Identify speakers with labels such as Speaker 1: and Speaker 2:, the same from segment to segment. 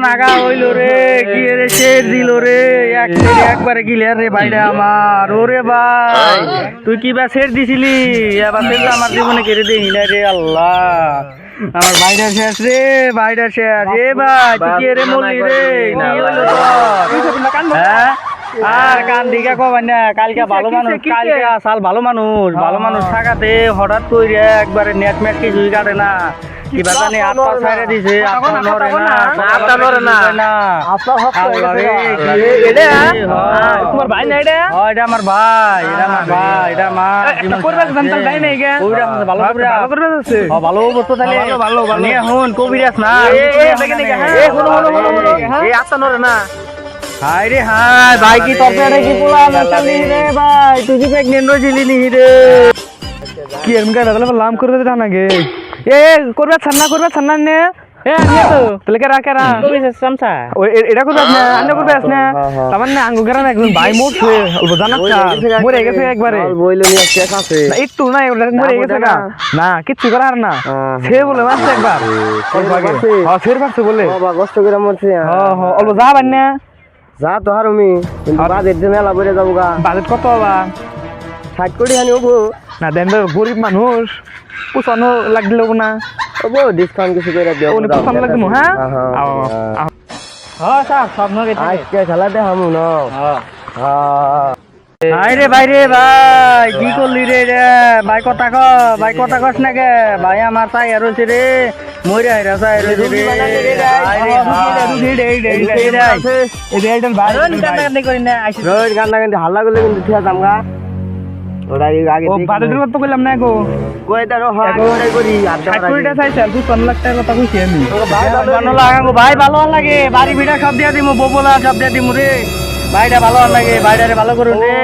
Speaker 1: নাগা হইল রে, কি রে শের দিল রে, একবারে ক্লিয়ার রে ভাইটা আমার। ওরে ভাই তুই কি বা শের দিছিলি, এবার শের আমার জীবনে কেড়ে দিই না রে আল্লাহ। আমার ভাইটা শেষ রে, ভাইটা শেষ। এ ভাই তুই কি রে মরলি রে, কি হইলো তোর? হ্যাঁ আর কান দিকে কবাই না, কালকে ভালো মানুষ, কালকে সাল ভালো মানুষ থাকাতে হঠাৎ করে একবারে নেট মেট কিছুই কাটে না, কিবা জানি আত্মা ছাইরে দিছে, আত্মা নরে না।
Speaker 2: তোমার ভাই না এটা?
Speaker 1: এটা আমার ভাই, এটা আমার ভালো বস্তু তাহলে নিয়ে হুন কবিরাজ না
Speaker 2: আত্মা নরে না।
Speaker 1: হাই রে হাই ভাই, কি তরকারি কি পোলা চালি রে ভাই, তুই কি প্রেগনেন্ট হয়েছিলি নি রে?
Speaker 2: কি এমন কাটা তাহলে লাম করবে তো নাকি? এ করবে ছান্না নে এ আনিয়া তো তাহলে কে রাখে রা সামসা ওই এটা করবে না, আন্না করবে না তার মানে আঙ্গু গরা না, একজন ভাই মরছে অল্প জানাস না, মরে গেছে একবারে
Speaker 1: বইলো নি একটা আছে
Speaker 2: না একটু না, ওটা মরে গেছে না, না কিচ্ছু করার না, সে বলে মারছে একবার অল্প আগে। হ্যাঁ ফের মারছে বলে
Speaker 1: বাবা কষ্ট করে মরছে।
Speaker 2: হ্যাঁ হ্যাঁ অল্প যা বান্না
Speaker 1: যা তো হারুমি, কিন্তু বাজেট যে মেলা বইরে যাবো গা।
Speaker 2: বাজেট কত বা
Speaker 1: 60 কোটি হানি হবো
Speaker 2: না, দেন গরিব মানুষ পুষানো লাগছিল না,
Speaker 1: হবো ডিসকাউন্ট কিছু করে দিও।
Speaker 2: উনি পুষানো লাগছিল। হ্যাঁ হ্যাঁ স্যার সব নগে
Speaker 1: আজকে খেলা দেখামু না।
Speaker 2: হ্যাঁ
Speaker 1: ভাই রে ভাই কি করলি রে ভাই, কথা কস না কে ভাই, আমার চাই আর হয়েছে রে, মরে হাইরা চাই রয়েছে রে। কান্না হাল্লা করলে কিন্তু ঠিক আছে আমরা ওটা আগে
Speaker 2: বাজেটের কথা কইলাম না গো,
Speaker 1: ভাই ভালো লাগে বাড়ি ভিড়া সব দিয়া দিমু, ববলা সব দিয়া দিমু রে। ভাইটা ভালো লাগে, ভাইটারে ভালো করুন রে,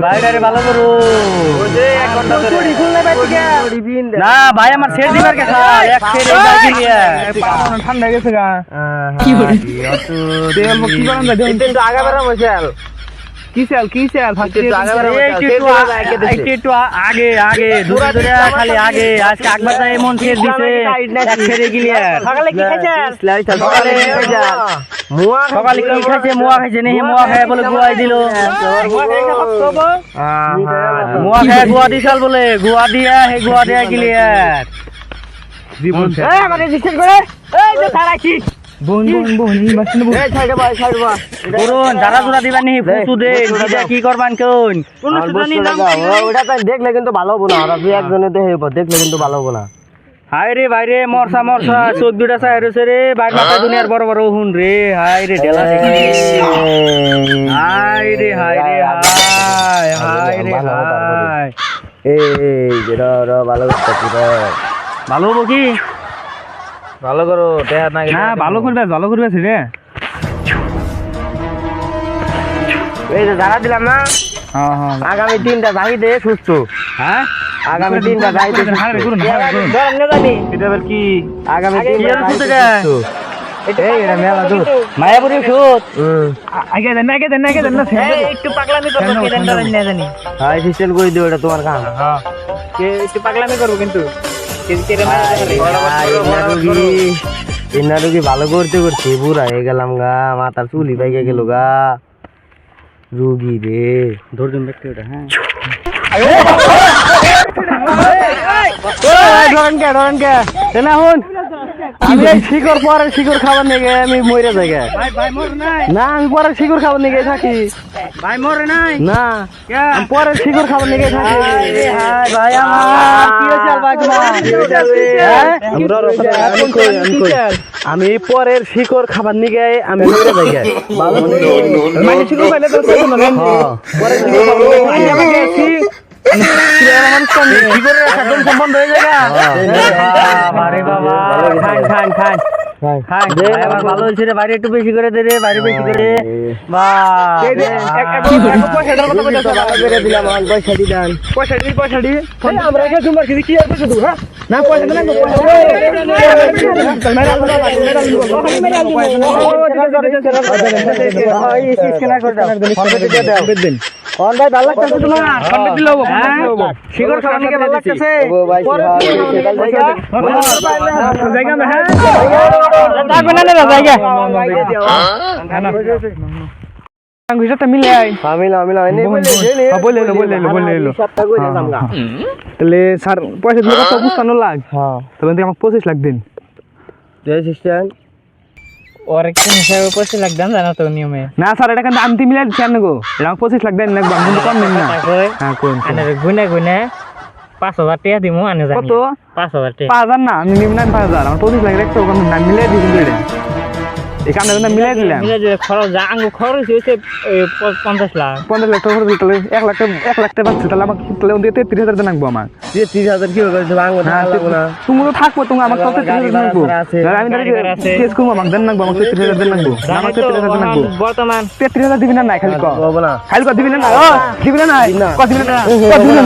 Speaker 1: ভাইটারে ভালো করুন না ভাই, আমার শের দিবার কে
Speaker 2: ঠান্ডা গেছে গা
Speaker 1: আগা বেড়া বসে
Speaker 2: কি চাল
Speaker 1: একটু আগে দূরে খালি আগে। আজকে একবার তাই মন শের দিছে ছেড়ে গিলিয়া। সকালে কি খাইছে মুয়া খাইছে নি, মুয়া খাই বলে গুয়াই দিল, মুয়া খাই গুয়া দিছাল বলে, গুয়া দিয়া সেই গুয়া দিয়া গিলিয়া
Speaker 2: জীবন
Speaker 1: কি করবান কোন দেখলে কিন্তু ভালো হবো না, একজনে দেখলে কিন্তু ভালো হবো না। হাই রে ভাই রে, মরসা চোখ দুটা চাই রয়েছে রে ভাই, মাথা দুনিয়ার বড় বড় হুন রে। হাই রে ঢেলা হাই রে ভালো হবো কি
Speaker 2: ভালো করো না, ভালো করবে রে।
Speaker 1: এই যে যারা দিলাম না, আগামী 3টা চাহিদে সুস্থ। হ্যাঁ আগামী 3টা চাহিদে
Speaker 2: কি
Speaker 1: আগামী 3টা মেলা দূর মায়াপুরি সুদ
Speaker 2: আগে দেন একটু পাগলামি করবো,
Speaker 1: হাই সিস্টেম করে দিও, এটা তোমার কাম।
Speaker 2: একটু পাগলামি করবো কিন্তু
Speaker 1: রুগী ভালো করতে বুড়া হয়ে গেলাম গা, মাথার চুলি পাইকে গেল গা রুগী রে। ধরুন ব্যক্তি ওটা। হ্যাঁ আমি শিকড় পরের শিকড় খাবার নিয়ে আমি মরে যাই না, আমি পরের শিকড় খাবার নিয়ে থাকি
Speaker 2: ভাই মরে নাই
Speaker 1: না, পরের শিকড় খাবার নিয়ে থাকি ভাই। আমি পরের শিকড় খাবার নিয়ে আমি মরে যাই। সম্বন্ধ হয়ে যায় ভালো হয়েছে রে, বাইরে একটু বেশি করে দে রে, বাইরে বেশি করে অন ভাই ভালো লাগতেছে তোমার কত দিল শিকড় খাওয়া নিকে ভালো লাগতেছে জায়গা না হ্যাঁ থাকবে না জায়গা
Speaker 2: আঙ্গুইটা মিলে আই
Speaker 1: মিলা এনে
Speaker 2: বলে এলো তাহলে স্যার পয়সা দিলে কত বুঝতানো লাগ তাহলে আমাকে 25 লাখ দিন
Speaker 1: ওর একটা হিসাবে 25 লাখ দাম জানো তো নিয়মে
Speaker 2: না স্যার এটা কিন্তু আমি মিলে দিচ্ছি আনগো এটা 25 লাখ দেন লাগবে আমি কম নেন না হ্যাঁ কোন
Speaker 1: আনে গুনে 5000 টাকা দিমু আনে জানি
Speaker 2: কত
Speaker 1: 5000 টাকা
Speaker 2: 5000 না আমি নিব না 5000 আমার 25 লাখ রাখতে ওখানে না মিলে দিই কিন্তু এটা এই কামটা কিন্তু মিলে দিলাম
Speaker 1: মিলে যে খরচ যা আঙ্গু খরচ হইছে 50 লাখ
Speaker 2: 50 লাখ টাকা খরচ দিতে 1 লাখ টাকা পাচ্ছি তাহলে আমাকে তাহলে ওদের 33000 দেন লাগবো আমার
Speaker 1: 33000 কি হবে আঙ্গু না লাগবো না
Speaker 2: তুমি তো থাকবো তুমি আমাকে কত 33000 দেন লাগবো আমি কেস করব আমাকে দেন লাগবো আমাকে 33000 দেন লাগবো আমাকে 33000 দেন লাগবো
Speaker 1: বর্তমান
Speaker 2: 33000 দিবি না নাই খালি কো
Speaker 1: হবে না
Speaker 2: খালি কো দিবি না ও দিবি না নাই কো দিবি না কো দিবি না